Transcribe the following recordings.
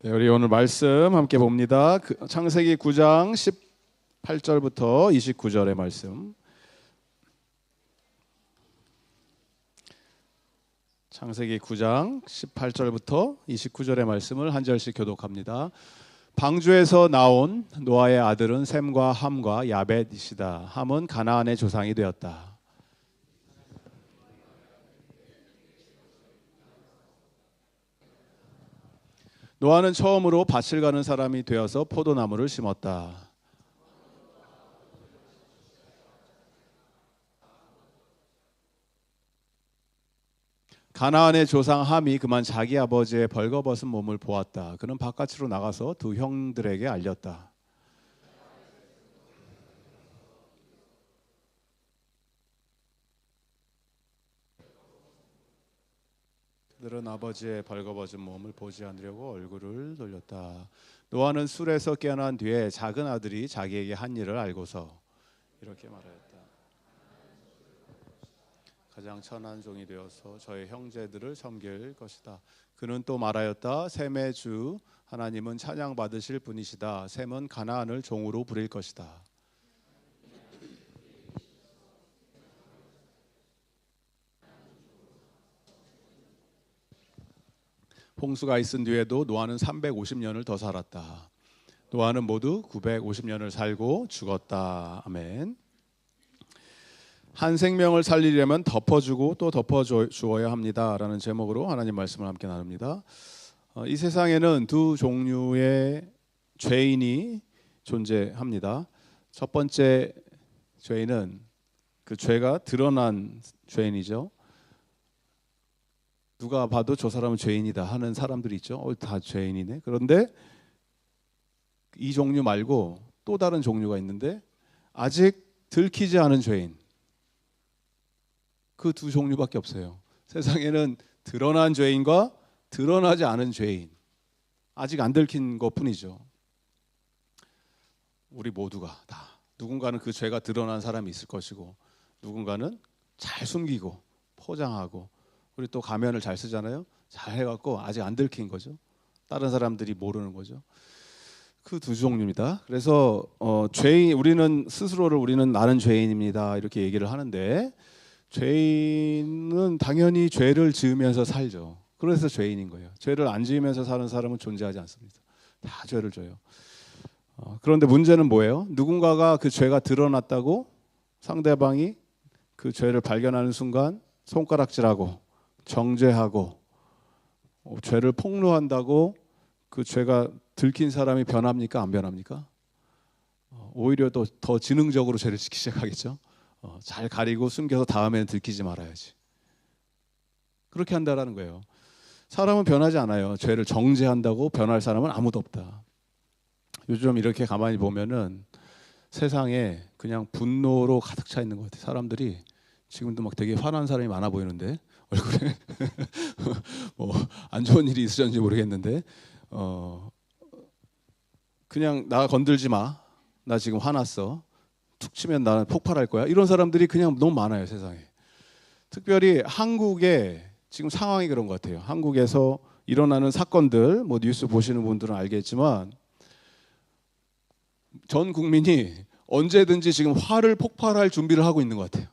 네, 우리 오늘 말씀 함께 봅니다. 창세기 9장 18절부터 29절의 말씀. 창세기 9장 18절부터 29절의 말씀을 한 절씩 교독합니다. 방주에서 나온 노아의 아들은 셈과 함과 야벳이시다. 함은 가나안의 조상이 되었다. 노아는 처음으로 밭을 가는 사람이 되어서 포도나무를 심었다. 가나안의 조상 함이 그만 자기 아버지의 벌거벗은 몸을 보았다. 그는 바깥으로 나가서 두 형들에게 알렸다. 그들은 아버지의 벌거벗은 몸을 보지 않으려고 얼굴을 돌렸다. 노아는 술에서 깨어난 뒤에 작은 아들이 자기에게 한 일을 알고서 이렇게 말하였다. 가장 천한 종이 되어서 저의 형제들을 섬길 것이다. 그는 또 말하였다. 셈의 주 하나님은 찬양 받으실 분이시다. 셈은 가나안을 종으로 부릴 것이다. 홍수가 있은 뒤에도 노아는 350년을 더 살았다. 노아는 모두 950년을 살고 죽었다. 아멘. 한 생명을 살리려면 덮어주고 또 덮어주어야 합니다 라는 제목으로 하나님 말씀을 함께 나눕니다. 이 세상에는 두 종류의 죄인이 존재합니다. 첫 번째 죄인은 그 죄가 드러난 죄인이죠. 누가 봐도 저 사람은 죄인이다 하는 사람들이 있죠. 다 죄인이네. 그런데 이 종류 말고 또 다른 종류가 있는데 아직 들키지 않은 죄인. 그 두 종류밖에 없어요. 세상에는 드러난 죄인과 드러나지 않은 죄인. 아직 안 들킨 것뿐이죠. 우리 모두가 다 누군가는 그 죄가 드러난 사람이 있을 것이고 누군가는 잘 숨기고 포장하고 우리 또 가면을 잘 쓰잖아요. 잘 해갖고 아직 안 들킨 거죠. 다른 사람들이 모르는 거죠. 그 두 종류입니다. 그래서 죄인 우리는 나는 죄인입니다 이렇게 얘기를 하는데 죄인은 당연히 죄를 지으면서 살죠. 그래서 죄인인 거예요. 죄를 안 지으면서 사는 사람은 존재하지 않습니다. 다 죄를 져요. 그런데 문제는 뭐예요? 누군가가 그 죄가 드러났다고 상대방이 그 죄를 발견하는 순간 손가락질하고 정죄하고 죄를 폭로한다고 그 죄가 들킨 사람이 변합니까? 안 변합니까? 오히려 더 지능적으로 죄를 짓기 시작하겠죠. 잘 가리고 숨겨서 다음에는 들키지 말아야지. 그렇게 한다라는 거예요. 사람은 변하지 않아요. 죄를 정죄한다고 변할 사람은 아무도 없다. 요즘 이렇게 가만히 보면은 세상에 그냥 분노로 가득 차 있는 것 같아요. 사람들이 지금도 막 되게 화난 사람이 많아 보이는데 얼굴에 뭐 안 좋은 일이 있으셨는지 모르겠는데 그냥 나 건들지 마. 나 지금 화났어. 툭 치면 나는 폭발할 거야. 이런 사람들이 그냥 너무 많아요, 세상에. 특별히 한국에 지금 상황이 그런 것 같아요. 한국에서 일어나는 사건들, 뭐 뉴스 보시는 분들은 알겠지만 전 국민이 언제든지 지금 화를 폭발할 준비를 하고 있는 것 같아요.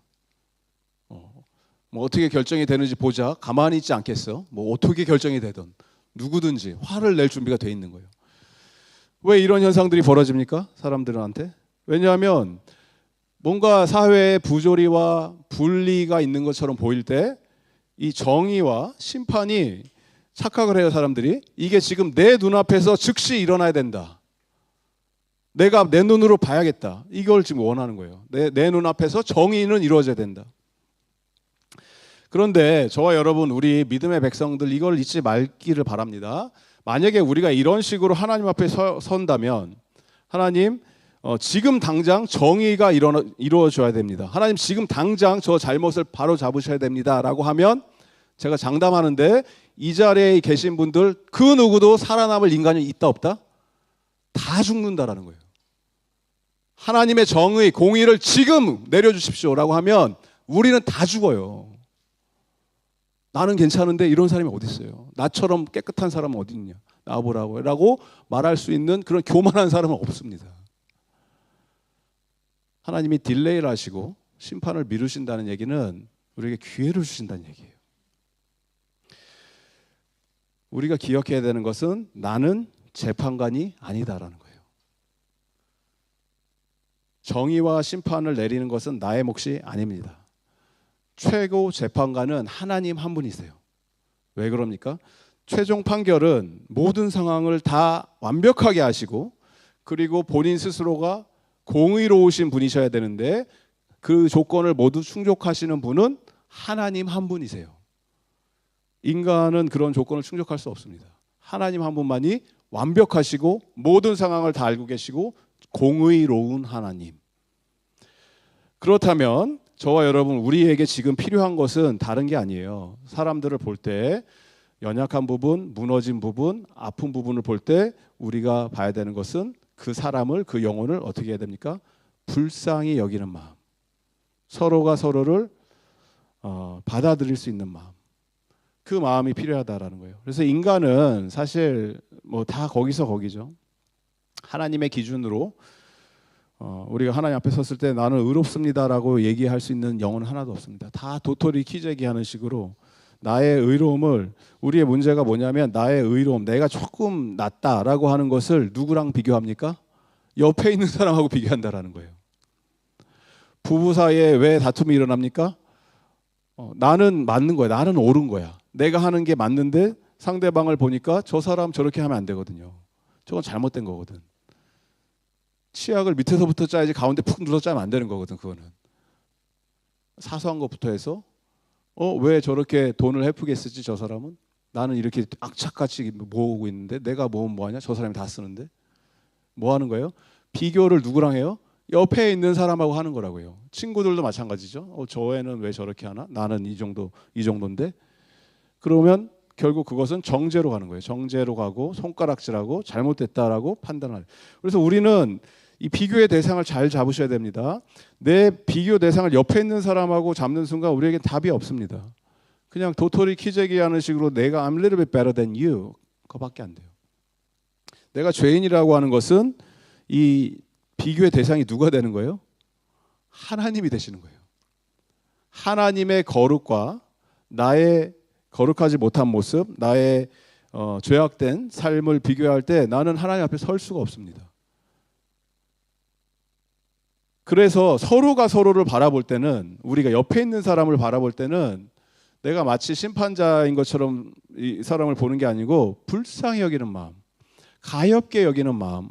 뭐 어떻게 결정이 되는지 보자. 가만히 있지 않겠어. 뭐 어떻게 결정이 되든 누구든지 화를 낼 준비가 돼 있는 거예요. 왜 이런 현상들이 벌어집니까? 사람들한테. 왜냐하면 뭔가 사회에 부조리와 분리가 있는 것처럼 보일 때 이 정의와 심판이 착각을 해요. 사람들이. 이게 지금 내 눈앞에서 즉시 일어나야 된다. 내가 내 눈으로 봐야겠다. 이걸 지금 원하는 거예요. 내 눈앞에서 정의는 이루어져야 된다. 그런데 저와 여러분 우리 믿음의 백성들 이걸 잊지 말기를 바랍니다. 만약에 우리가 이런 식으로 하나님 앞에 선다면 하나님 지금 당장 정의가 이루어져야 됩니다. 하나님 지금 당장 저 잘못을 바로 잡으셔야 됩니다 라고 하면 제가 장담하는데 이 자리에 계신 분들 그 누구도 살아남을 인간이 있다 없다? 다 죽는다라는 거예요. 하나님의 정의, 공의를 지금 내려주십시오 라고 하면 우리는 다 죽어요. 나는 괜찮은데 이런 사람이 어디 있어요? 나처럼 깨끗한 사람은 어디 있냐? 나와보라고 라고 말할 수 있는 그런 교만한 사람은 없습니다. 하나님이 딜레이를 하시고 심판을 미루신다는 얘기는 우리에게 기회를 주신다는 얘기예요. 우리가 기억해야 되는 것은 나는 재판관이 아니다라는 거예요. 정의와 심판을 내리는 것은 나의 몫이 아닙니다. 최고 재판관은 하나님 한 분이세요. 왜 그럽니까? 최종 판결은 모든 상황을 다 완벽하게 하시고 그리고 본인 스스로가 공의로우신 분이셔야 되는데 그 조건을 모두 충족하시는 분은 하나님 한 분이세요. 인간은 그런 조건을 충족할 수 없습니다. 하나님 한 분만이 완벽하시고 모든 상황을 다 알고 계시고 공의로운 하나님. 그렇다면 저와 여러분 우리에게 지금 필요한 것은 다른 게 아니에요. 사람들을 볼 때 연약한 부분, 무너진 부분, 아픈 부분을 볼 때 우리가 봐야 되는 것은 그 사람을, 그 영혼을 어떻게 해야 됩니까? 불쌍히 여기는 마음. 서로가 서로를 받아들일 수 있는 마음. 그 마음이 필요하다라는 거예요. 그래서 인간은 사실 뭐 다 거기서 거기죠. 하나님의 기준으로 우리가 하나님 앞에 섰을 때 나는 의롭습니다라고 얘기할 수 있는 영혼은 하나도 없습니다. 다 도토리 키재기하는 식으로 나의 의로움을, 우리의 문제가 뭐냐면 나의 의로움, 내가 조금 낫다라고 하는 것을 누구랑 비교합니까? 옆에 있는 사람하고 비교한다라는 거예요. 부부 사이에 왜 다툼이 일어납니까? 나는 맞는 거야. 나는 옳은 거야. 내가 하는 게 맞는데 상대방을 보니까 저 사람 저렇게 하면 안 되거든요. 저건 잘못된 거거든. 치약을 밑에서부터 짜야지 가운데 푹 눌러 짜면 안 되는 거거든. 그거는 사소한 것부터 해서 왜 저렇게 돈을 헤프게 쓰지 저 사람은? 나는 이렇게 악착같이 모으고 있는데 내가 모으면 뭐하냐? 저 사람이 다 쓰는데 뭐 하는 거예요? 비교를 누구랑 해요? 옆에 있는 사람하고 하는 거라고요. 친구들도 마찬가지죠. 저 애는 왜 저렇게 하나? 나는 이 정도인데. 그러면 결국 그것은 정죄로 가는 거예요. 정죄로 가고 손가락질하고 잘못됐다라고 판단할. 그래서 우리는 이 비교의 대상을 잘 잡으셔야 됩니다. 내 비교 대상을 옆에 있는 사람하고 잡는 순간 우리에겐 답이 없습니다. 그냥 도토리 키재기 하는 식으로 내가 I'm a little bit better than you 그거밖에 안 돼요. 내가 죄인이라고 하는 것은 이 비교의 대상이 누가 되는 거예요? 하나님이 되시는 거예요. 하나님의 거룩과 나의 거룩하지 못한 모습, 나의 죄악된 삶을 비교할 때 나는 하나님 앞에 설 수가 없습니다. 그래서 서로가 서로를 바라볼 때는, 우리가 옆에 있는 사람을 바라볼 때는 내가 마치 심판자인 것처럼 이 사람을 보는 게 아니고 불쌍히 여기는 마음, 가엾게 여기는 마음.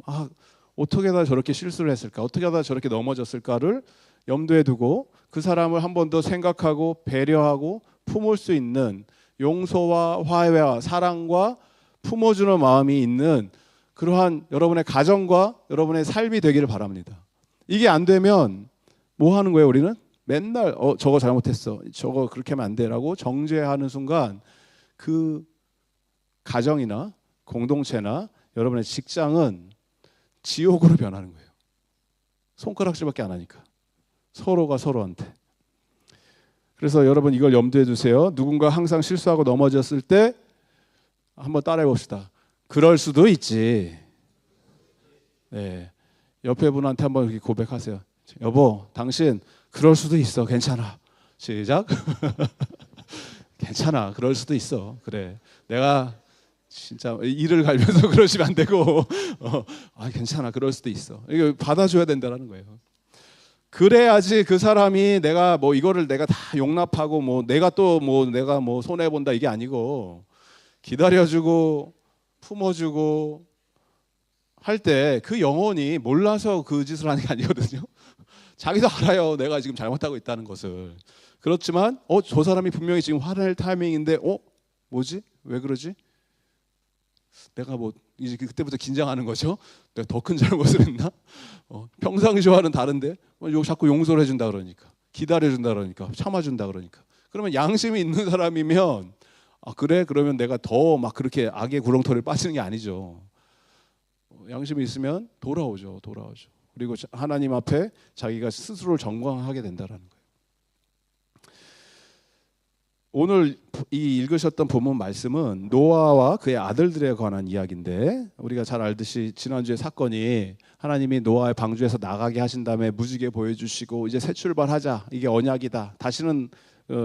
어떻게 다 저렇게 실수를 했을까? 어떻게 하다 저렇게 넘어졌을까를 염두에 두고 그 사람을 한 번 더 생각하고 배려하고 품을 수 있는 용서와 화해와 사랑과 품어주는 마음이 있는 그러한 여러분의 가정과 여러분의 삶이 되기를 바랍니다. 이게 안 되면 뭐 하는 거예요? 우리는 맨날 저거 잘못했어, 저거 그렇게 하면 안 돼라고 정죄하는 순간 그 가정이나 공동체나 여러분의 직장은 지옥으로 변하는 거예요. 손가락질밖에 안 하니까. 서로가 서로한테. 그래서 여러분 이걸 염두에 두세요. 누군가 항상 실수하고 넘어졌을 때 한번 따라해 봅시다. 그럴 수도 있지. 네. 옆에 분한테 한번 이렇게 고백하세요. 여보, 당신 그럴 수도 있어. 괜찮아. 시작. 괜찮아. 그럴 수도 있어. 그래. 내가 진짜 이를 갈면서 그러시면 안 되고 괜찮아. 그럴 수도 있어. 이거 받아줘야 된다는 거예요. 그래야지 그 사람이 내가 뭐 이거를 내가 다 용납하고 뭐 내가 또 뭐 내가 뭐 손해 본다 이게 아니고 기다려주고 품어주고 할 때 그 영혼이 몰라서 그 짓을 하는 게 아니거든요. 자기도 알아요. 내가 지금 잘못하고 있다는 것을. 그렇지만 저 사람이 분명히 지금 화낼 타이밍인데 뭐지? 왜 그러지? 내가 뭐 이제 그때부터 긴장하는 거죠. 내가 더 큰 잘못을 했나? 평상시와는 다른데 자꾸 용서를 해준다 그러니까, 기다려준다 그러니까, 참아준다 그러니까. 그러면 양심이 있는 사람이면 그래? 그러면 내가 더 막 그렇게 악의 구렁텅이를 빠지는 게 아니죠. 양심이 있으면 돌아오죠. 그리고 하나님 앞에 자기가 스스로를 정광하게 된다라는 거예요. 오늘 이 읽으셨던 본문 말씀은 노아와 그의 아들들에 관한 이야기인데, 우리가 잘 알듯이 지난주에 사건이 하나님이 노아의 방주에서 나가게 하신 다음에 무지개 보여주시고 이제 새 출발하자, 이게 언약이다, 다시는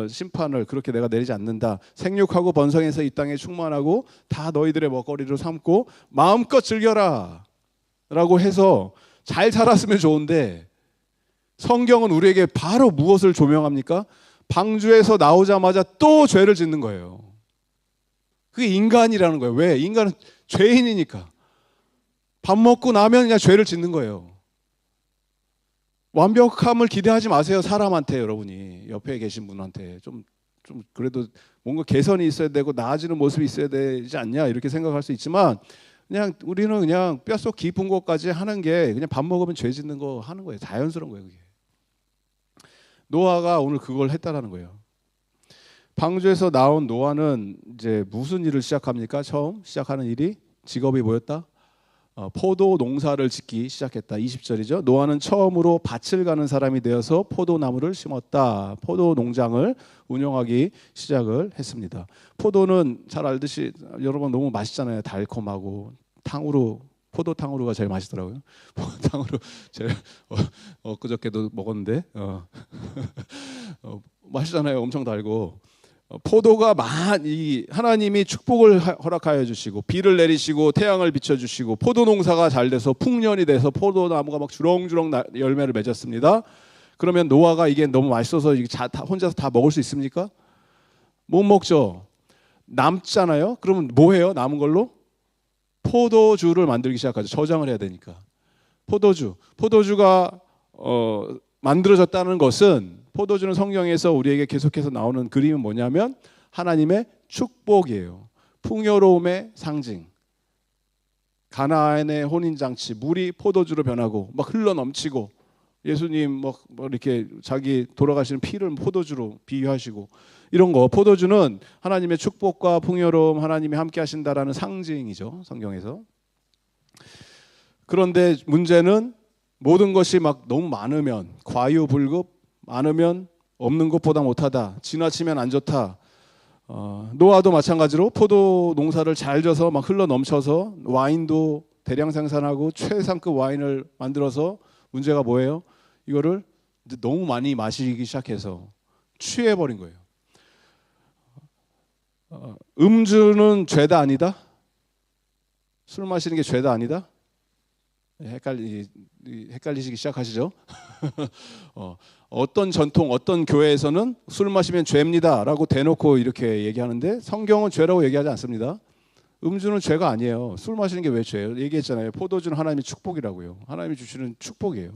심판을 그렇게 내가 내리지 않는다, 생육하고 번성해서 이 땅에 충만하고 다 너희들의 먹거리로 삼고 마음껏 즐겨라 라고 해서 잘 살았으면 좋은데, 성경은 우리에게 바로 무엇을 조명합니까? 방주에서 나오자마자 또 죄를 짓는 거예요. 그게 인간이라는 거예요. 왜? 인간은 죄인이니까. 밥 먹고 나면 그냥 죄를 짓는 거예요. 완벽함을 기대하지 마세요. 사람한테, 여러분이 옆에 계신 분한테 좀 그래도 뭔가 개선이 있어야 되고 나아지는 모습이 있어야 되지 않냐, 이렇게 생각할 수 있지만, 그냥 우리는 그냥 뼛속 깊은 곳까지 하는 게 그냥 밥 먹으면 죄 짓는 거 하는 거예요. 자연스러운 거예요, 그게. 노아가 오늘 그걸 했다라는 거예요. 방주에서 나온 노아는 이제 무슨 일을 시작합니까? 처음 시작하는 일이, 직업이 뭐였다? 포도 농사를 짓기 시작했다. 20절이죠. 노아는 처음으로 밭을 가는 사람이 되어서 포도나무를 심었다. 포도 농장을 운영하기 시작을 했습니다. 포도는 잘 알듯이 여러분 너무 맛있잖아요. 달콤하고 탕후루, 포도탕후루가 제일 맛있더라고요. 포도탕후루 제일 엊그저께도 먹었는데 맛있잖아요. 엄청 달고. 포도가 이 하나님이 축복을 허락하여 주시고 비를 내리시고 태양을 비춰 주시고 포도 농사가 잘 돼서 풍년이 돼서 포도나무가 막 주렁주렁 열매를 맺었습니다. 그러면 노아가 이게 너무 맛있어서 혼자서 다 먹을 수 있습니까? 못 먹죠. 남잖아요. 그러면 뭐 해요? 남은 걸로 포도주를 만들기 시작하죠. 저장을 해야 되니까. 포도주가 만들어졌다는 것은, 포도주는 성경에서 우리에게 계속해서 나오는 그림은 뭐냐면 하나님의 축복이에요. 풍요로움의 상징. 가나안의 혼인잔치, 물이 포도주로 변하고 막 흘러 넘치고, 예수님 뭐 이렇게 자기 돌아가시는 피를 포도주로 비유하시고, 이런 거. 포도주는 하나님의 축복과 풍요로움, 하나님이 함께 하신다라는 상징이죠, 성경에서. 그런데 문제는 모든 것이 막 너무 많으면, 과유불급, 많으면 없는 것보다 못하다, 지나치면 안 좋다. 노아도 마찬가지로 포도 농사를 잘 져서 막 흘러 넘쳐서 와인도 대량 생산하고 최상급 와인을 만들어서, 문제가 뭐예요? 이거를 너무 많이 마시기 시작해서 취해버린 거예요. 음주는 죄다 아니다? 술 마시는 게 죄다 아니다? 헷갈리시기 시작하시죠? 어떤 전통, 어떤 교회에서는 술 마시면 죄입니다 라고 대놓고 이렇게 얘기하는데, 성경은 죄라고 얘기하지 않습니다. 음주는 죄가 아니에요. 술 마시는 게 왜 죄예요? 얘기했잖아요. 포도주는 하나님의 축복이라고요. 하나님이 주시는 축복이에요.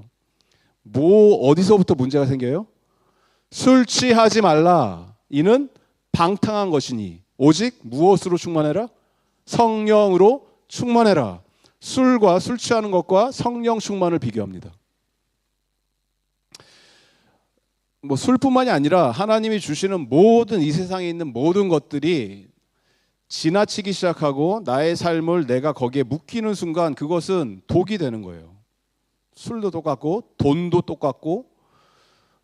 어디서부터 문제가 생겨요? 술 취하지 말라. 이는 방탕한 것이니 오직 무엇으로 충만해라? 성령으로 충만해라. 술과 술 취하는 것과 성령 충만을 비교합니다. 뭐 술뿐만이 아니라 하나님이 주시는 모든, 이 세상에 있는 모든 것들이 지나치기 시작하고 나의 삶을 내가 거기에 묶이는 순간 그것은 독이 되는 거예요. 술도 똑같고 돈도 똑같고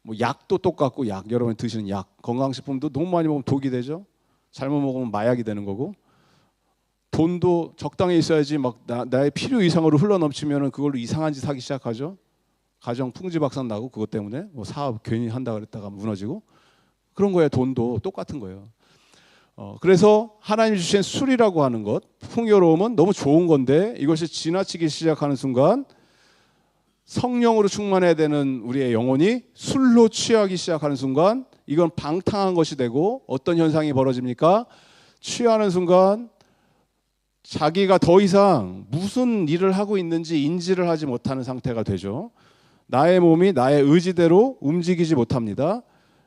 뭐 약도 똑같고, 여러분 드시는 약, 건강식품도 너무 많이 먹으면 독이 되죠. 잘못 먹으면 마약이 되는 거고, 돈도 적당히 있어야지 막 나의 필요 이상으로 흘러 넘치면은 그걸로 이상한 짓 하기 시작하죠. 가정 풍지박산 나고, 그것 때문에 뭐 사업 괜히 한다 그랬다가 무너지고, 그런 거예요. 돈도 똑같은 거예요. 그래서 하나님이 주신 술이라고 하는 것, 풍요로움은 너무 좋은 건데, 이것이 지나치기 시작하는 순간 성령으로 충만해야 되는 우리의 영혼이 술로 취하기 시작하는 순간, 이건 방탕한 것이 되고, 어떤 현상이 벌어집니까? 취하는 순간 자기가 더 이상 무슨 일을 하고 있는지 인지를 하지 못하는 상태가 되죠. 나의 몸이 나의 의지대로 움직이지 못합니다.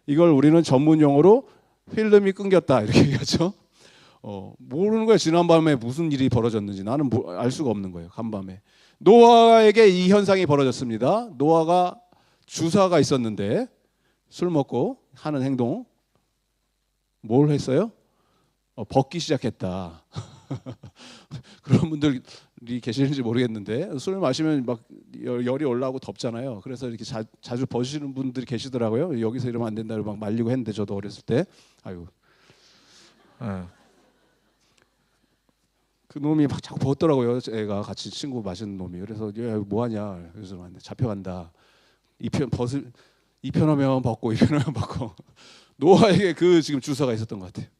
이걸 우리는 전문 용어로 필름이 끊겼다 이렇게 얘기하죠. 모르는 거예요. 지난밤에 무슨 일이 벌어졌는지 나는 알 수가 없는 거예요. 간밤에. 노아에게 이 현상이 벌어졌습니다. 노아가 주사가 있었는데 술 먹고 하는 행동, 뭘 했어요? 벗기 시작했다. 그런 분들이 계시는지 모르겠는데, 술 마시면 막 열이 올라오고 덥잖아요. 그래서 이렇게 자주 벗으시는 분들이 계시더라고요. 여기서 이러면 안 된다고 막 말리고 했는데, 저도 어렸을 때 아유 예. 그 놈이 막 자꾸 벗더라고요. 애가 같이 친구 마시는 놈이. 그래서 야, 뭐 하냐? 그래서 잡혀간다. 이편하면 벗고 이편하면 벗고. 노아에게 그 지금 주사가 있었던 것 같아요.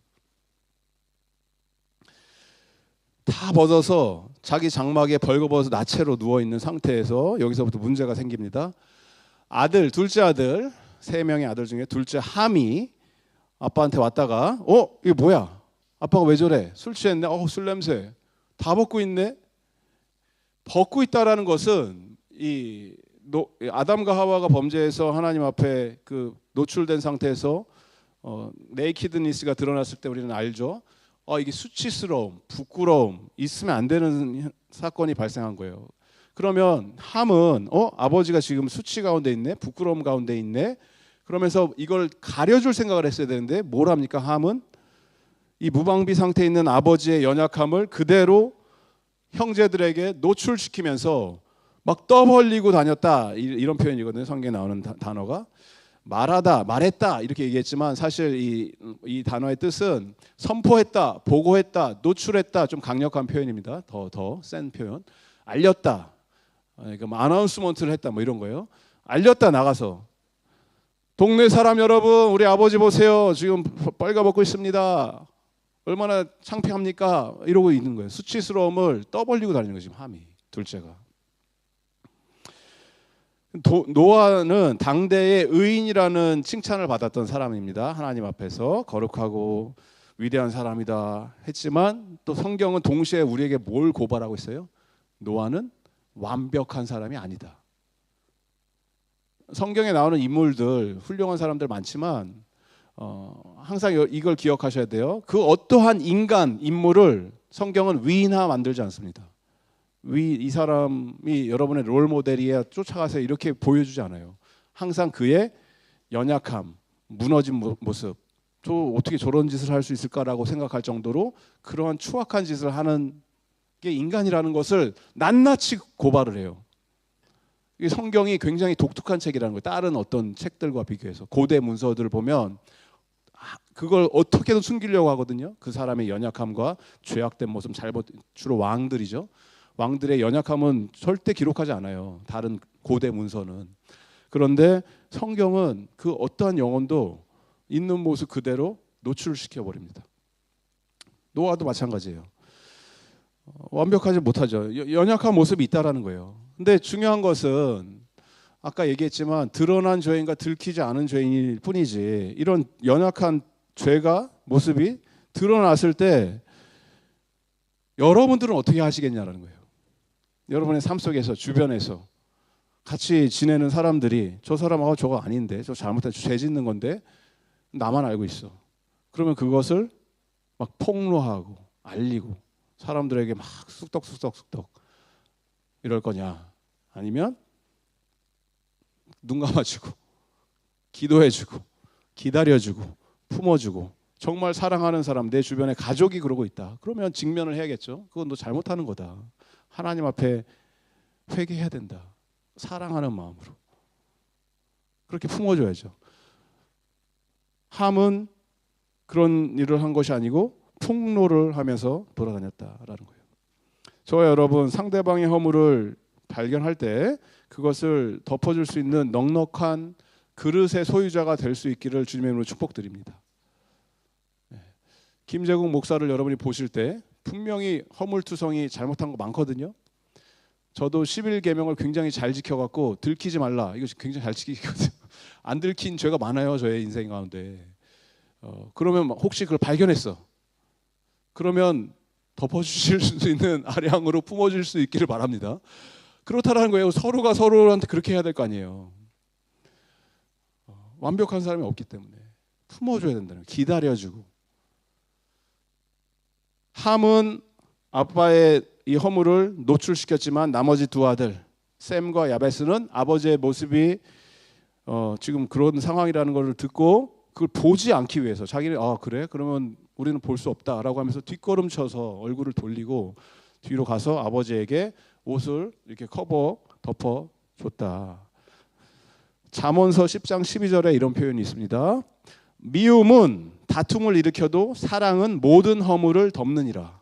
다 벗어서 자기 장막에 벌거벗어 나체로 누워 있는 상태에서 여기서부터 문제가 생깁니다. 아들, 둘째 아들, 3명의 아들 중에 둘째 함이 아빠한테 왔다가 이게 뭐야? 아빠가 왜 저래? 술 취했네? 술 냄새. 다 벗고 있네? 벗고 있다라는 것은 아담과 하와가 범죄해서 하나님 앞에 그 노출된 상태에서 네이키드니스가 드러났을 때 우리는 알죠. 이게 수치스러움, 부끄러움, 있으면 안 되는 사건이 발생한 거예요. 그러면 함은 아버지가 지금 수치 가운데 있네, 부끄러움 가운데 있네. 그러면서 이걸 가려줄 생각을 했어야 되는데 뭘 합니까? 함은 이 무방비 상태에 있는 아버지의 연약함을 그대로 형제들에게 노출시키면서 막 떠벌리고 다녔다, 이런 표현이거든요. 성경에 나오는 단어가. 말했다 이렇게 얘기했지만 사실 이 단어의 뜻은 선포했다, 보고했다, 노출했다, 좀 강력한 표현입니다. 더 센 표현. 알렸다, 그러니까 아나운스먼트를 했다, 뭐 이런 거예요. 알렸다, 나가서 동네 사람 여러분, 우리 아버지 보세요, 지금 빨가벗고 있습니다. 얼마나 창피합니까? 이러고 있는 거예요. 수치스러움을 떠벌리고 다니는 거예요, 지금 함이, 둘째가. 노아는 당대의 의인이라는 칭찬을 받았던 사람입니다. 하나님 앞에서 거룩하고 위대한 사람이다 했지만 또 성경은 동시에 우리에게 뭘 고발하고 있어요? 노아는 완벽한 사람이 아니다. 성경에 나오는 인물들, 훌륭한 사람들 많지만 항상 이걸 기억하셔야 돼요. 그 어떠한 인물을 성경은 위인화 만들지 않습니다. 이 사람이 여러분의 롤 모델이야 쫓아가서 이렇게 보여주지 않아요. 항상 그의 연약함, 무너진 모습, 또 어떻게 저런 짓을 할 수 있을까라고 생각할 정도로 그러한 추악한 짓을 하는 게 인간이라는 것을 낱낱이 고발을 해요. 이 성경이 굉장히 독특한 책이라는 거예요. 다른 어떤 책들과 비교해서 고대 문서들을 보면 그걸 어떻게든 숨기려고 하거든요. 그 사람의 연약함과 죄악된 모습, 주로 왕들이죠. 왕들의 연약함은 절대 기록하지 않아요. 다른 고대 문서는. 그런데 성경은 그 어떠한 영혼도 있는 모습 그대로 노출시켜 버립니다. 노아도 마찬가지예요. 완벽하지 못하죠. 연약한 모습이 있다라는 거예요. 근데 중요한 것은 아까 얘기했지만 드러난 죄인과 들키지 않은 죄인일 뿐이지, 이런 연약한 죄가 모습이 드러났을 때 여러분들은 어떻게 하시겠냐라는 거예요. 여러분의 삶 속에서, 주변에서 같이 지내는 사람들이 저 사람하고 저거 아닌데, 저 잘못한 죄 짓는 건데 나만 알고 있어. 그러면 그것을 막 폭로하고 알리고 사람들에게 막 쑥덕 이럴 거냐? 아니면 눈 감아주고 기도해주고 기다려주고 품어주고 정말 사랑하는 사람, 내 주변에 가족이 그러고 있다. 그러면 직면을 해야겠죠. 그건 너 잘못하는 거다. 하나님 앞에 회개해야 된다. 사랑하는 마음으로 그렇게 품어줘야죠. 함은 그런 일을 한 것이 아니고 폭로를 하면서 돌아다녔다라는 거예요. 저와 여러분, 상대방의 허물을 발견할 때 그것을 덮어줄 수 있는 넉넉한 그릇의 소유자가 될 수 있기를 주님의 이름으로 축복드립니다. 김재국 목사를 여러분이 보실 때 분명히 허물투성이 잘못한 거 많거든요. 저도 11계명을 굉장히 잘 지켜갖고 들키지 말라, 이거 굉장히 잘 지키거든요. 안 들킨 죄가 많아요, 저의 인생 가운데. 그러면 혹시 그걸 발견했어, 그러면 덮어주실 수 있는 아량으로 품어줄 수 있기를 바랍니다. 그렇다라는 거예요. 서로가 서로한테 그렇게 해야 될 거 아니에요. 완벽한 사람이 없기 때문에 품어줘야 된다는 거예요. 기다려주고. 함은 아빠의 이 허물을 노출시켰지만 나머지 두 아들 셈과 야베스는 아버지의 모습이 지금 그런 상황이라는 것을 듣고 그걸 보지 않기 위해서 자기는 그래? 그러면 우리는 볼 수 없다라고 하면서 뒷걸음쳐서 얼굴을 돌리고 뒤로 가서 아버지에게 옷을 이렇게 덮어줬다. 잠언서 10장 12절에 이런 표현이 있습니다. 미움은 다툼을 일으켜도 사랑은 모든 허물을 덮느니라.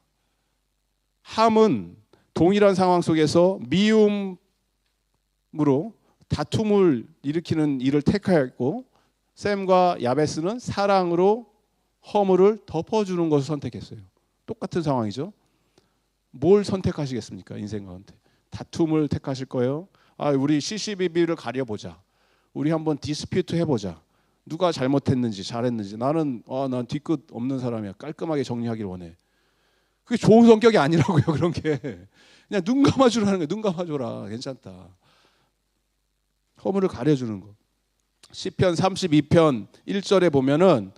함은 동일한 상황 속에서 미움으로 다툼을 일으키는 일을 택하였고, 샘과 야베스는 사랑으로 허물을 덮어주는 것을 선택했어요. 똑같은 상황이죠. 뭘 선택하시겠습니까? 인생 가운데 다툼을 택하실 거예요? 우리 CCBB를 가려보자. 우리 한번 디스퓨트 해보자. 누가 잘못했는지 잘했는지. 난 뒤끝 없는 사람이야. 깔끔하게 정리하길 원해. 그게 좋은 성격이 아니라고요. 그런 게 그냥 눈 감아주라는 거예요. 눈 감아줘라. 괜찮다. 허물을 가려주는 거. 시편 32편 1절에 보면은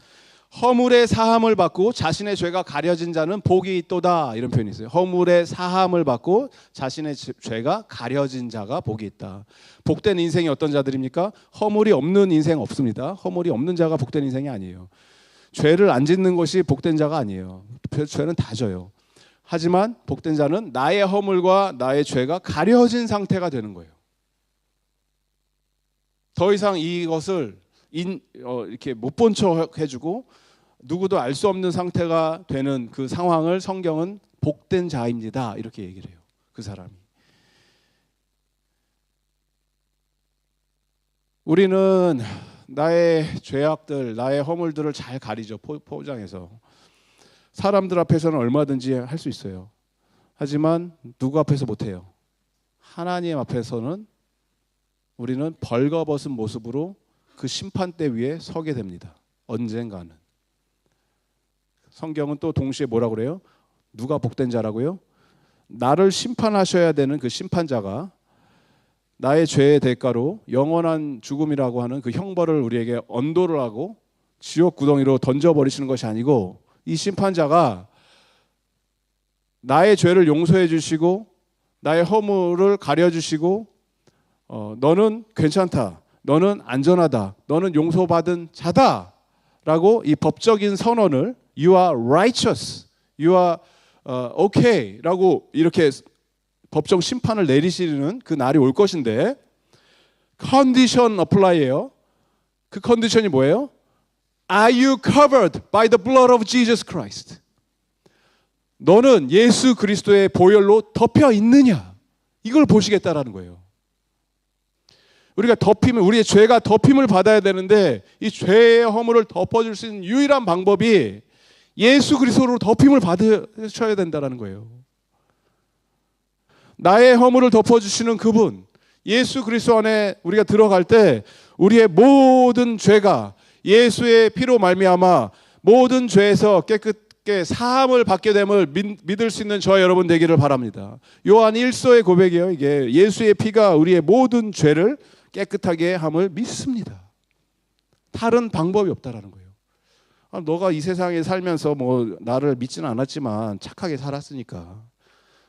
허물의 사함을 받고 자신의 죄가 가려진 자는 복이 있도다, 이런 표현이 있어요. 허물의 사함을 받고 자신의 죄가 가려진 자가 복이 있다. 복된 인생이 어떤 자들입니까? 허물이 없는 인생 없습니다. 허물이 없는 자가 복된 인생이 아니에요. 죄를 안 짓는 것이 복된 자가 아니에요. 죄는 다 져요. 하지만 복된 자는 나의 허물과 나의 죄가 가려진 상태가 되는 거예요. 더 이상 이것을 이렇게 못 본 척 해주고 누구도 알 수 없는 상태가 되는 그 상황을 성경은 복된 자입니다, 이렇게 얘기를 해요. 그 사람이. 우리는 나의 죄악들, 나의 허물들을 잘 가리죠. 포장해서. 사람들 앞에서는 얼마든지 할 수 있어요. 하지만 누구 앞에서 못해요. 하나님 앞에서는 우리는 벌거벗은 모습으로 그 심판대 위에 서게 됩니다. 언젠가는. 성경은 또 동시에 뭐라고 그래요? 누가 복된 자라고요? 나를 심판하셔야 되는 그 심판자가 나의 죄의 대가로 영원한 죽음이라고 하는 그 형벌을 우리에게 언도를 하고 지옥 구덩이로 던져버리시는 것이 아니고, 이 심판자가 나의 죄를 용서해 주시고 나의 허물을 가려주시고 너는 괜찮다, 너는 안전하다, 너는 용서받은 자다 라고 이 법적인 선언을 You are righteous, You are okay 라고 이렇게 법정 심판을 내리시는 그 날이 올 것인데, 컨디션 어플라이예요. 그 컨디션이 뭐예요? Are you covered by the blood of Jesus Christ? 너는 예수 그리스도의 보혈로 덮여 있느냐? 이걸 보시겠다라는 거예요. 우리가 우리의 죄가 덮임을 받아야 되는데, 이 죄의 허물을 덮어줄 수 있는 유일한 방법이 예수 그리스도로 덮임을 받으셔야 된다는 거예요. 나의 허물을 덮어주시는 그분, 예수 그리스도 안에 우리가 들어갈 때 우리의 모든 죄가 예수의 피로 말미암아 모든 죄에서 깨끗게 사함을 받게 됨을 믿을 수 있는 저와 여러분 되기를 바랍니다. 요한 1서의 고백이에요. 이게 예수의 피가 우리의 모든 죄를 깨끗하게 함을 믿습니다. 다른 방법이 없다라는 거예요. 너가 이 세상에 살면서 뭐 나를 믿지는 않았지만 착하게 살았으니까,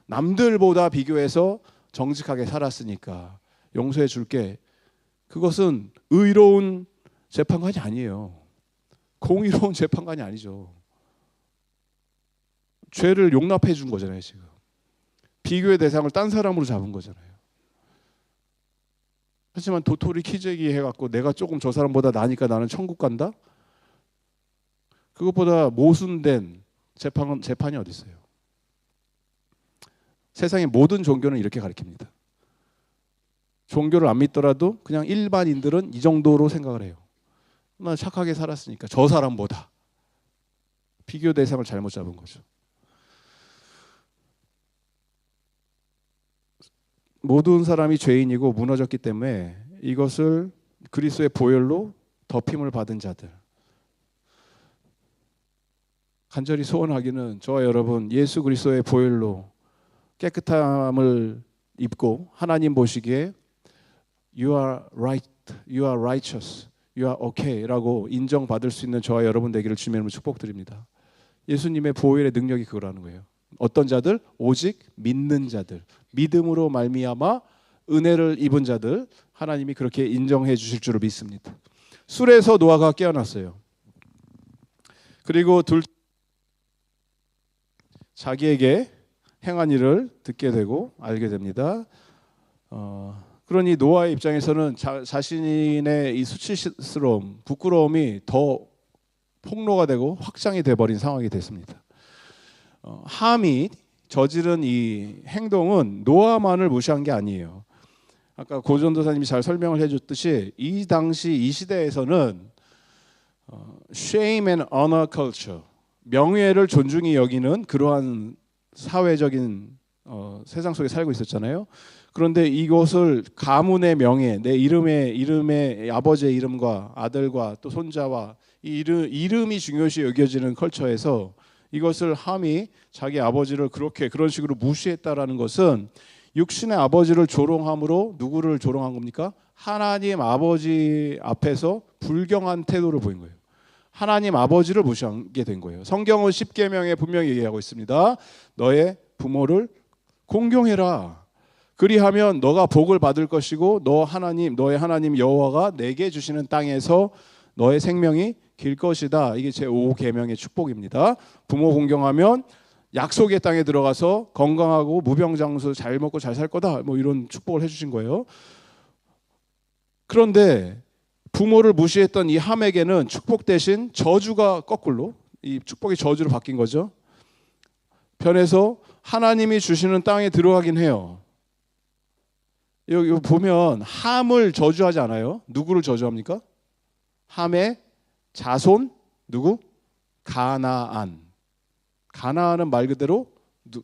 남들보다 비교해서 정직하게 살았으니까 용서해 줄게. 그것은 의로운 재판관이 아니에요. 공의로운 재판관이 아니죠. 죄를 용납해 준 거잖아요. 지금 비교의 대상을 딴 사람으로 잡은 거잖아요. 하지만 도토리 키재기 해갖고 내가 조금 저 사람보다 나니까 나는 천국 간다? 그것보다 모순된 재판이 어디 있어요? 세상의 모든 종교는 이렇게 가르칩니다. 종교를 안 믿더라도 그냥 일반인들은 이 정도로 생각을 해요. 난 착하게 살았으니까 저 사람보다. 비교 대상을 잘못 잡은 거죠. 모든 사람이 죄인이고 무너졌기 때문에 이것을 그리스도의 보혈로 덮임을 받은 자들, 간절히 소원하기는 저와 여러분 예수 그리스도의 보혈로 깨끗함을 입고 하나님 보시기에 You are right, You are righteous, You are okay 라고 인정받을 수 있는 저와 여러분 되기를 주님으로 축복드립니다. 예수님의 보혈의 능력이 그거라는 거예요. 어떤 자들? 오직 믿는 자들, 믿음으로 말미암아 은혜를 입은 자들, 하나님이 그렇게 인정해 주실 줄을 믿습니다. 술에서 노아가 깨어났어요. 그리고 자기에게 행한 일을 듣게 되고 알게 됩니다. 그러니 노아의 입장에서는 자신의 이 수치스러움, 부끄러움이 더 폭로가 되고 확장이 돼버린 상황이 됐습니다. 함이 저지른 이 행동은 노아만을 무시한 게 아니에요. 아까 고전도사님이 잘 설명을 해줬듯이 이 당시 이 시대에서는 shame and honor culture, 명예를 존중히 여기는 그러한 사회적인 세상 속에 살고 있었잖아요. 그런데 이것을 가문의 명예, 내 이름의 아버지의 이름과 아들과 또 손자와 이름이 중요시 여겨지는 컬처에서 이것을 함이 자기 아버지를 그런 식으로 무시했다라는 것은 육신의 아버지를 조롱함으로 누구를 조롱한 겁니까? 하나님 아버지 앞에서 불경한 태도를 보인 거예요. 하나님 아버지를 무시하게 된 거예요. 성경은 십계명에 분명히 얘기하고 있습니다. 너의 부모를 공경해라. 그리하면 너가 복을 받을 것이고 너의 하나님 여호와가 내게 주시는 땅에서 너의 생명이 길 것이다. 이게 제5계명의 축복입니다. 부모 공경하면 약속의 땅에 들어가서 건강하고 무병장수 잘 먹고 잘 살 거다. 뭐 이런 축복을 해주신 거예요. 그런데 부모를 무시했던 이 함에게는 축복 대신 저주가 거꾸로 이 축복이 저주로 바뀐 거죠. 변해서 하나님이 주시는 땅에 들어가긴 해요. 여기 보면 함을 저주하지 않아요. 누구를 저주합니까? 함의 자손 누구? 가나안. 가나안은 말 그대로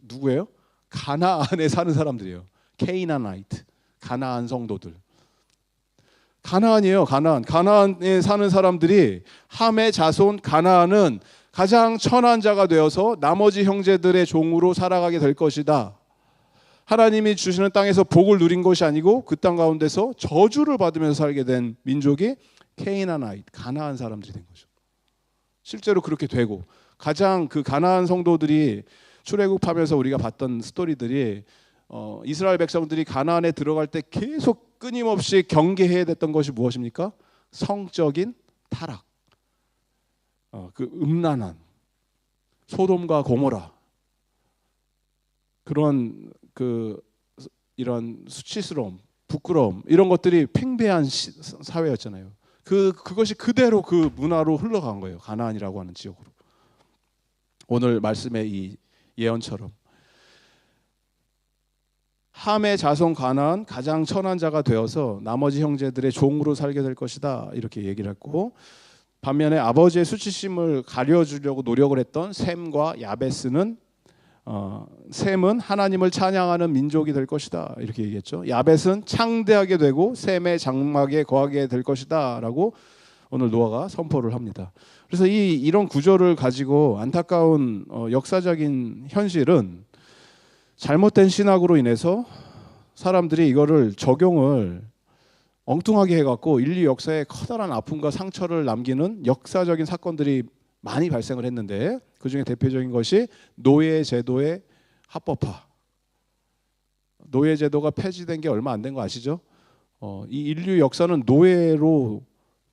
누구예요? 가나안에 사는 사람들이에요. 케이나나이트, 가나안 성도들. 가나안이에요. 가나안에 사는 사람들이 함의 자손 가나안은 가장 천한 자가 되어서 나머지 형제들의 종으로 살아가게 될 것이다. 하나님이 주시는 땅에서 복을 누린 것이 아니고 그 땅 가운데서 저주를 받으면서 살게 된 민족이 케이나나이트, 가나안 사람들이 된 거죠. 실제로 그렇게 되고 가장 그 가나안 성도들이 출애굽하면서 우리가 봤던 스토리들이 이스라엘 백성들이 가나안에 들어갈 때 계속 끊임없이 경계해야 됐던 것이 무엇입니까? 성적인 타락, 그 음란한 소돔과 고모라 그런 이런 수치스러움, 부끄러움 이런 것들이 팽배한 사회였잖아요. 그것이 그대로 그 문화로 흘러간 거예요. 가나안이라고 하는 지역으로. 오늘 말씀의 이 예언처럼 함의 자손 가나안 가장 천한 자가 되어서 나머지 형제들의 종으로 살게 될 것이다 이렇게 얘기를 했고, 반면에 아버지의 수치심을 가려주려고 노력을 했던 셈과 야베스는 셈은 하나님을 찬양하는 민족이 될 것이다 이렇게 얘기했죠. 야벳은 창대하게 되고 셈의 장막에 거하게 될 것이다 라고 오늘 노아가 선포를 합니다. 그래서 이런 구조를 가지고 안타까운 역사적인 현실은 잘못된 신학으로 인해서 사람들이 이거를 적용을 엉뚱하게 해갖고 인류 역사에 커다란 아픔과 상처를 남기는 역사적인 사건들이 많이 발생을 했는데, 그 중에 대표적인 것이 노예 제도의 합법화. 노예 제도가 폐지된 게 얼마 안 된 거 아시죠? 이 인류 역사는 노예로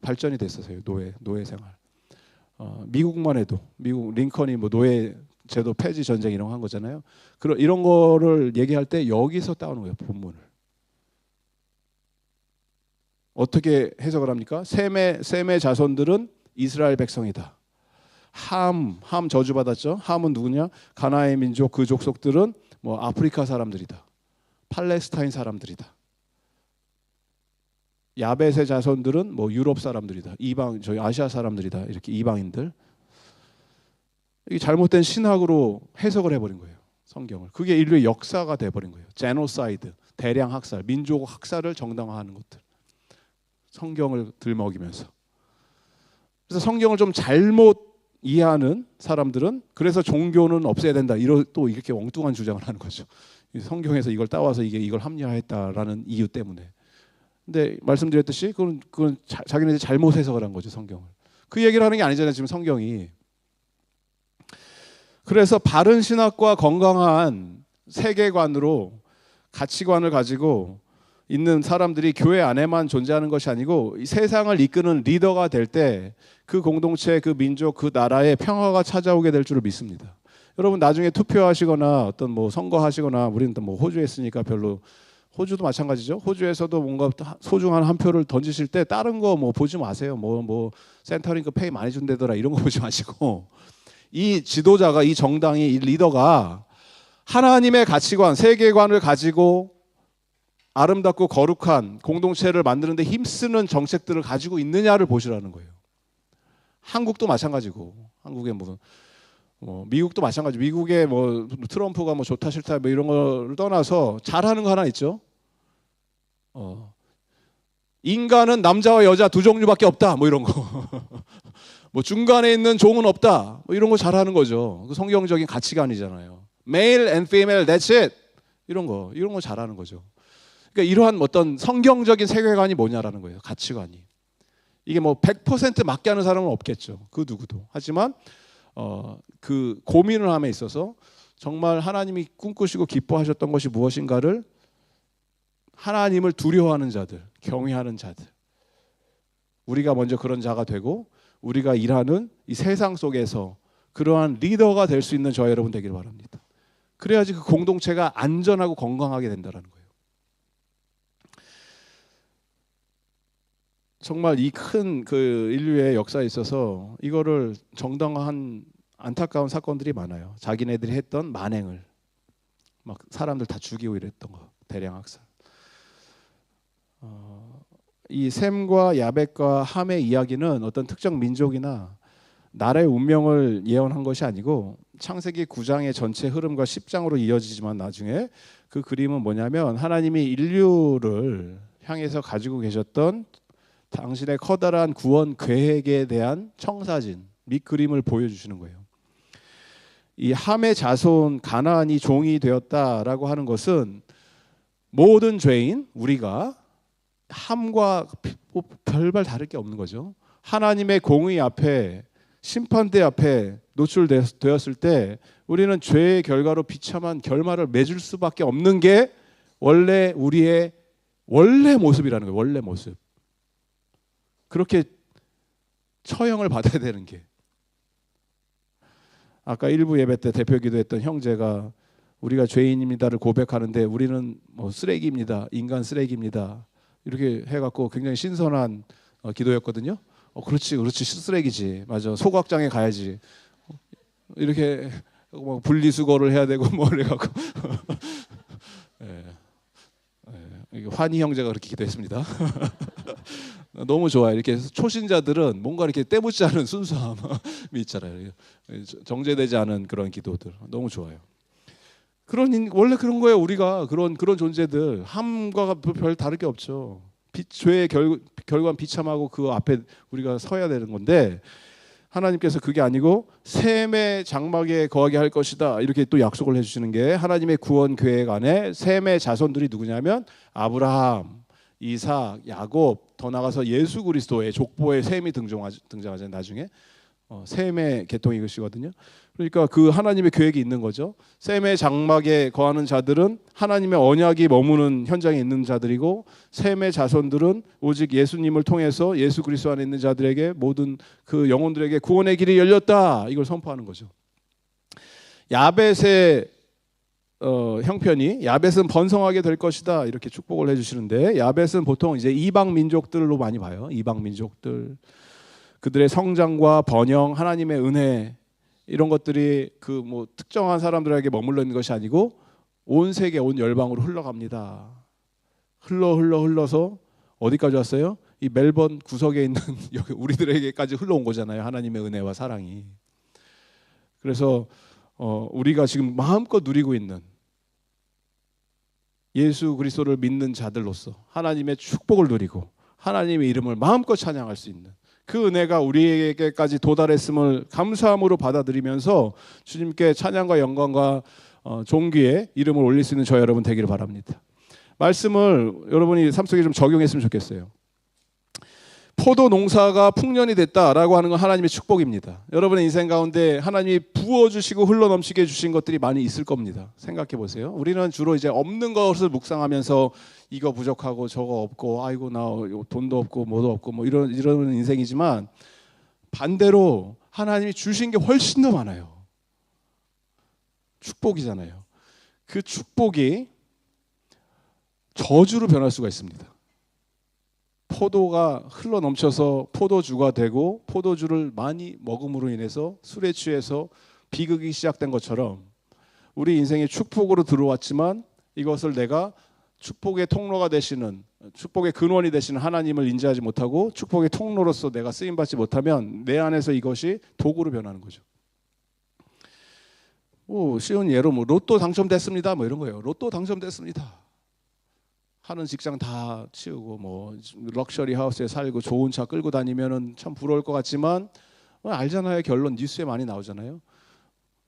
발전이 됐었어요. 노예 생활. 미국만 해도 미국 링컨이 뭐 노예 제도 폐지 전쟁 이런 거 한 거잖아요. 이런 거를 얘기할 때 여기서 따오는 거예요. 본문을. 어떻게 해석을 합니까? 셈의 자손들은 이스라엘 백성이다. 함 저주받았죠. 함은 누구냐? 가나안의 민족 그 족속들은 뭐 아프리카 사람들이다. 팔레스타인 사람들이다. 야벳의 자손들은 뭐 유럽 사람들이다. 저희 아시아 사람들이다. 이렇게 이방인들. 이게 잘못된 신학으로 해석을 해버린 거예요. 성경을. 그게 인류의 역사가 돼버린 거예요. 제노사이드, 대량 학살, 민족 학살을 정당화하는 것들. 성경을 들먹이면서. 그래서 성경을 좀 잘못 이해하는 사람들은 그래서 종교는 없애야 된다. 또 이렇게 엉뚱한 주장을 하는 거죠. 성경에서 이걸 따와서 이걸 합리화했다라는 이유 때문에. 근데 말씀드렸듯이 그건 자기네들이 잘못 해석을 한 거죠. 성경을. 그 얘기를 하는 게 아니잖아요. 지금 성경이. 그래서 바른 신학과 건강한 세계관으로 가치관을 가지고 있는 사람들이 교회 안에만 존재하는 것이 아니고 이 세상을 이끄는 리더가 될 때 그 공동체, 그 민족, 그 나라에 평화가 찾아오게 될 줄을 믿습니다. 여러분 나중에 투표하시거나 어떤 뭐 선거하시거나, 우리는 또 뭐 호주에 있으니까 별로 호주도 마찬가지죠. 호주에서도 뭔가 소중한 한 표를 던지실 때 다른 거 뭐 보지 마세요. 뭐 센터링크 페이 많이 준대더라 이런 거 보지 마시고 이 지도자가, 이 정당이, 이 리더가 하나님의 가치관, 세계관을 가지고 아름답고 거룩한 공동체를 만드는데 힘쓰는 정책들을 가지고 있느냐를 보시라는 거예요. 한국도 마찬가지고, 한국의 미국도 마찬가지. 미국의 트럼프가 좋다 싫다 이런 걸 떠나서 잘하는 거 하나 있죠. 인간은 남자와 여자 두 종류밖에 없다. 이런 거. 중간에 있는 종은 없다. 이런 거 잘하는 거죠. 그 성경적인 가치관이잖아요. Male and female, that's it. 이런 거 잘하는 거죠. 그러니까 이러한 어떤 성경적인 세계관이 뭐냐라는 거예요. 가치관이. 이게 100% 맞게 하는 사람은 없겠죠. 그 누구도. 하지만 그 고민을 함에 있어서 정말 하나님이 꿈꾸시고 기뻐하셨던 것이 무엇인가를 하나님을 두려워하는 자들, 경외하는 자들, 우리가 먼저 그런 자가 되고 우리가 일하는 이 세상 속에서 그러한 리더가 될 수 있는 저와 여러분 되기를 바랍니다. 그래야지 그 공동체가 안전하고 건강하게 된다는 거예요. 정말 이 큰 그 인류의 역사에 있어서 이거를 정당화한 안타까운 사건들이 많아요. 자기네들이 했던 만행을 막 사람들 다 죽이고 이랬던 거, 대량 학살. 이 셈과 야벳과 함의 이야기는 어떤 특정 민족이나 나라의 운명을 예언한 것이 아니고 창세기 9장의 전체 흐름과 10장으로 이어지지만 나중에 그 그림은 뭐냐면 하나님이 인류를 향해서 가지고 계셨던 당신의 커다란 구원 계획에 대한 청사진, 밑그림을 보여주시는 거예요. 이 함의 자손 가나안이 종이 되었다라고 하는 것은 모든 죄인 우리가 함과 별반 다를 게 없는 거죠. 하나님의 공의 앞에, 심판대 앞에 노출되었을 때 우리는 죄의 결과로 비참한 결말을 맺을 수밖에 없는 게 원래 우리의 원래 모습이라는 거예요. 원래 모습. 그렇게 처형을 받아야 되는 게. 아까 일부 예배 때 대표 기도했던 형제가 우리가 죄인입니다를 고백하는데 우리는 쓰레기입니다. 인간 쓰레기입니다. 이렇게 해갖고 굉장히 신선한 기도였거든요. 그렇지 쓰레기지. 맞아. 소각장에 가야지. 이렇게 분리수거를 해야 되고 그래갖고 환희 형제가 그렇게 기도했습니다. 너무 좋아요. 이렇게 초신자들은 뭔가 이렇게 때묻지 않은 순수함이 있잖아요. 정제되지 않은 그런 기도들 너무 좋아요. 원래 그런 거예요. 우리가 그런 존재들 함과 별 다를 게 없죠. 죄의 결과는 비참하고 그 앞에 우리가 서야 되는 건데 하나님께서 그게 아니고 셈의 장막에 거하게 할 것이다 이렇게 또 약속을 해주시는 게 하나님의 구원 계획 안에 셈의 자손들이 누구냐면 아브라함, 이삭, 야곱, 더 나가서 예수 그리스도의 족보에 셈이 등장하잖아요. 나중에 셈의 계통이 것이거든요. 그러니까 그 하나님의 계획이 있는 거죠. 셈의 장막에 거하는 자들은 하나님의 언약이 머무는 현장에 있는 자들이고 셈의 자손들은 오직 예수님을 통해서 예수 그리스도 안에 있는 자들에게 모든 그 영혼들에게 구원의 길이 열렸다 이걸 선포하는 거죠. 야벳의 형편이 야벳은 번성하게 될 것이다 이렇게 축복을 해주시는데 야벳은 보통 이제 이방 민족들로 많이 봐요. 이방 민족들 그들의 성장과 번영, 하나님의 은혜 이런 것들이 그 특정한 사람들에게 머물러 있는 것이 아니고 온 세계, 온 열방으로 흘러갑니다. 흘러서 어디까지 왔어요? 이 멜번 구석에 있는 여기 우리들에게까지 흘러온 거잖아요. 하나님의 은혜와 사랑이. 그래서 우리가 지금 마음껏 누리고 있는 예수 그리스도를 믿는 자들로서 하나님의 축복을 누리고 하나님의 이름을 마음껏 찬양할 수 있는 그 은혜가 우리에게까지 도달했음을 감사함으로 받아들이면서 주님께 찬양과 영광과 존귀의 이름을 올릴 수 있는 저 여러분 되기를 바랍니다. 말씀을 여러분이 삶 속에 좀 적용했으면 좋겠어요. 포도 농사가 풍년이 됐다라고 하는 건 하나님의 축복입니다. 여러분의 인생 가운데 하나님이 부어주시고 흘러넘치게 해주신 것들이 많이 있을 겁니다. 생각해 보세요. 우리는 주로 이제 없는 것을 묵상하면서 이거 부족하고 저거 없고 아이고 나 돈도 없고 뭐도 없고 이런 인생이지만 반대로 하나님이 주신 게 훨씬 더 많아요. 축복이잖아요. 그 축복이 저주로 변할 수가 있습니다. 포도가 흘러 넘쳐서 포도주가 되고 포도주를 많이 먹음으로 인해서 술에 취해서 비극이 시작된 것처럼 우리 인생에 축복으로 들어왔지만 이것을 내가 축복의 통로가 되시는, 축복의 근원이 되시는 하나님을 인지하지 못하고 축복의 통로로서 내가 쓰임받지 못하면 내 안에서 이것이 도구로 변하는 거죠. 쉬운 예로 로또 당첨됐습니다 이런 거예요. 로또 당첨됐습니다 하는 직장 다 치우고 럭셔리 하우스에 살고 좋은 차 끌고 다니면은 참 부러울 것 같지만 알잖아요. 결론 뉴스에 많이 나오잖아요.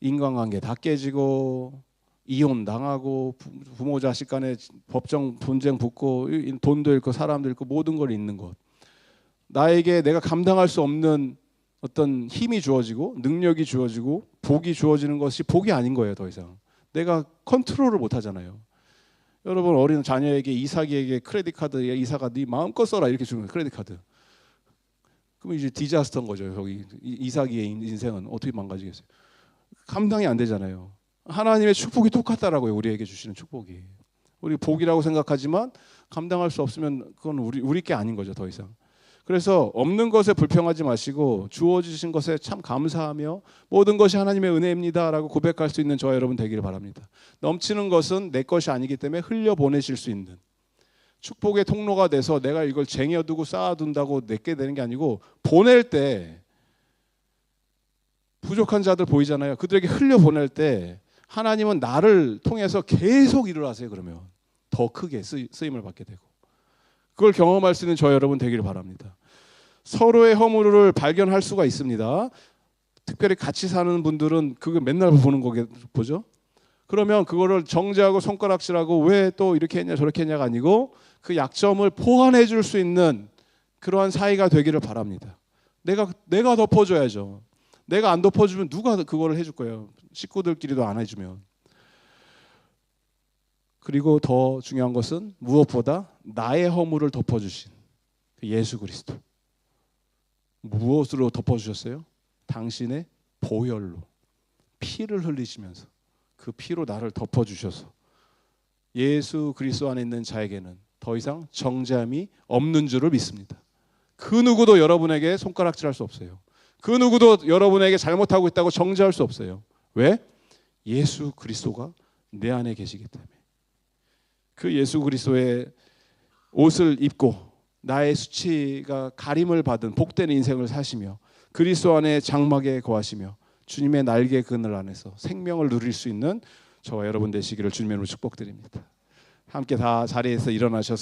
인간관계 다 깨지고 이혼 당하고 부모 자식 간에 법정 분쟁 붙고 돈도 잃고 사람도 잃고 모든 걸 잃는 것. 나에게 내가 감당할 수 없는 어떤 힘이 주어지고 능력이 주어지고 복이 주어지는 것이 복이 아닌 거예요. 더 이상 내가 컨트롤을 못 하잖아요. 여러분 어린 자녀에게 이삭에게 크레딧 카드 이삭아 네 마음껏 써라 이렇게 주는 크레딧 카드. 그럼 이제 디자스터인 거죠. 여기 이삭의 인생은 어떻게 망가지겠어요? 감당이 안 되잖아요. 하나님의 축복이 똑같다라고요. 우리에게 주시는 축복이. 우리 복이라고 생각하지만 감당할 수 없으면 그건 우리 게 아닌 거죠. 더 이상. 그래서 없는 것에 불평하지 마시고 주어지신 것에 참 감사하며 모든 것이 하나님의 은혜입니다라고 고백할 수 있는 저와 여러분 되기를 바랍니다. 넘치는 것은 내 것이 아니기 때문에 흘려보내실 수 있는 축복의 통로가 돼서 내가 이걸 쟁여두고 쌓아둔다고 내게 되는 게 아니고 보낼 때 부족한 자들 보이잖아요. 그들에게 흘려보낼 때 하나님은 나를 통해서 계속 일을 하세요. 그러면 더 크게 쓰임을 받게 되고 그걸 경험할 수 있는 저 여러분 되기를 바랍니다. 서로의 허물을 발견할 수가 있습니다. 특별히 같이 사는 분들은 그거 맨날 보는 보죠. 그러면 그거를 정죄하고 손가락질하고 왜 또 이렇게 했냐 저렇게 했냐가 아니고 그 약점을 보완해 줄 수 있는 그러한 사이가 되기를 바랍니다. 내가 덮어줘야죠. 내가 안 덮어주면 누가 그거를 해줄 거예요. 식구들끼리도 안 해주면. 그리고 더 중요한 것은 무엇보다 나의 허물을 덮어주신 예수 그리스도. 무엇으로 덮어주셨어요? 당신의 보혈로 피를 흘리시면서 그 피로 나를 덮어주셔서 예수 그리스도 안에 있는 자에게는 더 이상 정죄함이 없는 줄을 믿습니다. 그 누구도 여러분에게 손가락질할 수 없어요. 그 누구도 여러분에게 잘못하고 있다고 정죄할 수 없어요. 왜? 예수 그리스도가 내 안에 계시기 때문에. 그 예수 그리스도의 옷을 입고 나의 수치가 가림을 받은 복된 인생을 사시며 그리스도 안에 장막에 거하시며 주님의 날개 그늘 안에서 생명을 누릴 수 있는 저와 여러분 되시기를 주님의 이름으로 축복드립니다. 함께 다 자리에서 일어나셔서